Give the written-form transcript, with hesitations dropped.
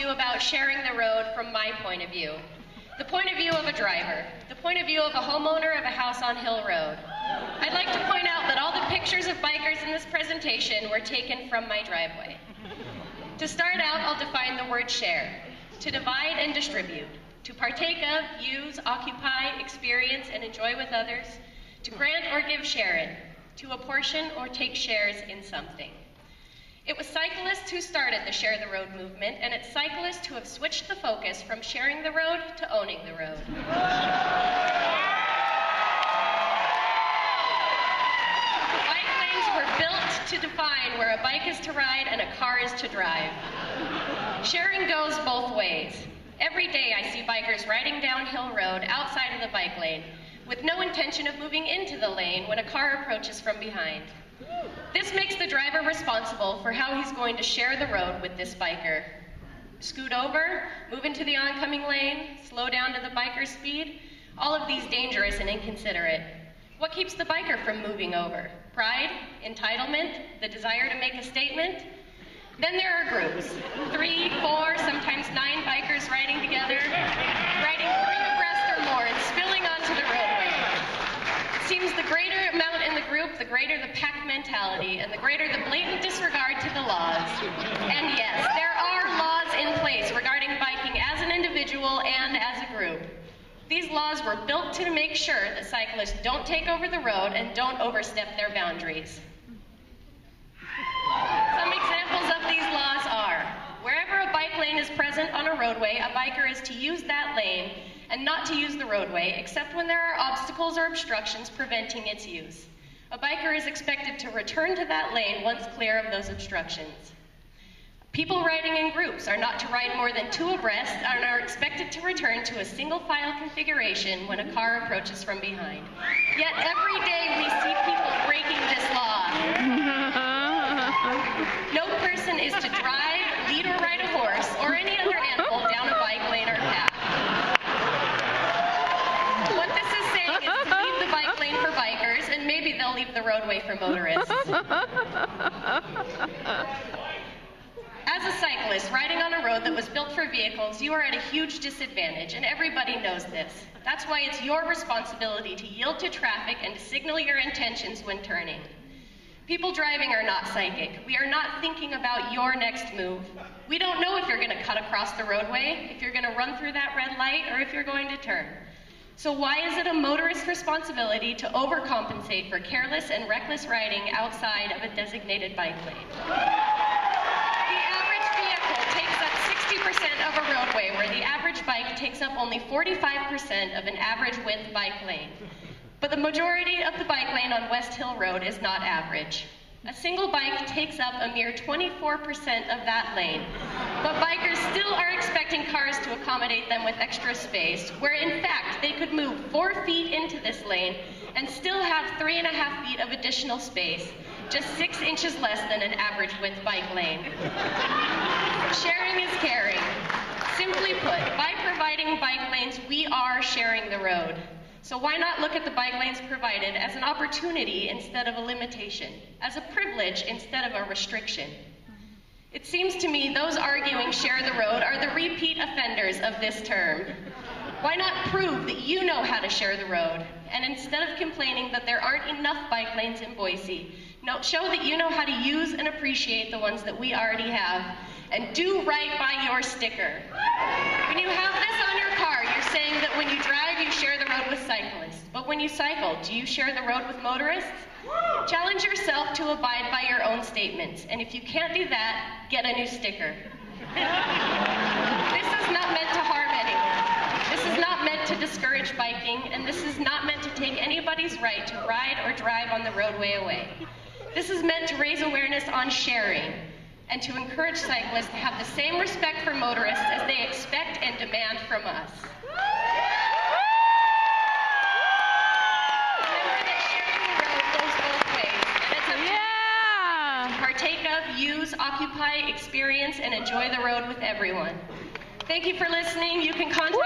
you about sharing the road from my point of view. The point of view of a driver, the point of view of a homeowner of a house on Hill Road. I'd like to point out that all the pictures of bikers in this presentation were taken from my driveway. To start out, I'll define the word share: to divide and distribute, to partake of, use, occupy, experience, and enjoy with others, to grant or give share in, to apportion or take shares in something. It was cyclists who started the Share the Road movement, and it's cyclists who have switched the focus from sharing the road to owning the road. Bike lanes were built to define where a bike is to ride and a car is to drive. Sharing goes both ways. Every day I see bikers riding down Hill Road outside of the bike lane with no intention of moving into the lane when a car approaches from behind. This makes the driver responsible for how he's going to share the road with this biker. Scoot over, move into the oncoming lane, slow down to the biker's speed, all of these dangerous and inconsiderate. What keeps the biker from moving over? Pride? Entitlement? The desire to make a statement? Then there are groups, 3, 4, sometimes 9 bikers riding together, riding 3 abreast or more and spilling onto the roadway. It seems the greater amount in the group, the greater the pack mentality, and the greater the blatant disregard to the laws. And yes, there are laws in place regarding biking as an individual and as a group. These laws were built to make sure that cyclists don't take over the road and don't overstep their boundaries. Some examples of these laws are: wherever a bike lane is present on a roadway, a biker is to use that lane and not to use the roadway, except when there are obstacles or obstructions preventing its use. A biker is expected to return to that lane once clear of those obstructions. People riding in groups are not to ride more than 2 abreast and are expected to return to a single file configuration when a car approaches from behind. Yet every day we see people breaking this law. No person is to drive, lead or ride a horse or any other animal down a bike lane or path. What this is saying is to leave the bike lane for bikers, and maybe they'll leave the roadway for motorists. As a cyclist riding on a road that was built for vehicles, you are at a huge disadvantage, and everybody knows this. That's why it's your responsibility to yield to traffic and to signal your intentions when turning. People driving are not psychic. We are not thinking about your next move. We don't know if you're going to cut across the roadway, if you're going to run through that red light, or if you're going to turn. So why is it a motorist's responsibility to overcompensate for careless and reckless riding outside of a designated bike lane? The average vehicle takes up 60% of a roadway, where the average bike takes up only 45% of an average width bike lane. But the majority of the bike lane on West Hill Road is not average. A single bike takes up a mere 24% of that lane, but bikers still are expecting cars to accommodate them with extra space, where in fact they could move 4 feet into this lane and still have 3.5 feet of additional space, just 6 inches less than an average width bike lane. Sharing is caring. Simply put, by providing bike lanes, we are sharing the road. So why not look at the bike lanes provided as an opportunity instead of a limitation, as a privilege instead of a restriction? It seems to me those arguing share the road are the repeat offenders of this term. Why not prove that you know how to share the road, and instead of complaining that there aren't enough bike lanes in Boise, show that you know how to use and appreciate the ones that we already have, and do right by your sticker. When you have this on your car, you're saying that when you drive, you share the road with cyclists. But when you cycle, do you share the road with motorists? Challenge yourself to abide by your own statements. And if you can't do that, get a new sticker. This is not meant to harm anyone. This is not meant to discourage biking, and this is not meant to take anybody's right to ride or drive on the roadway away. This is meant to raise awareness on sharing, and to encourage cyclists to have the same respect for motorists as they expect and demand from us. Remember that sharing the road goes both ways, and it's up to you to partake of, use, occupy, experience, and enjoy the road with everyone. Thank you for listening. You can contact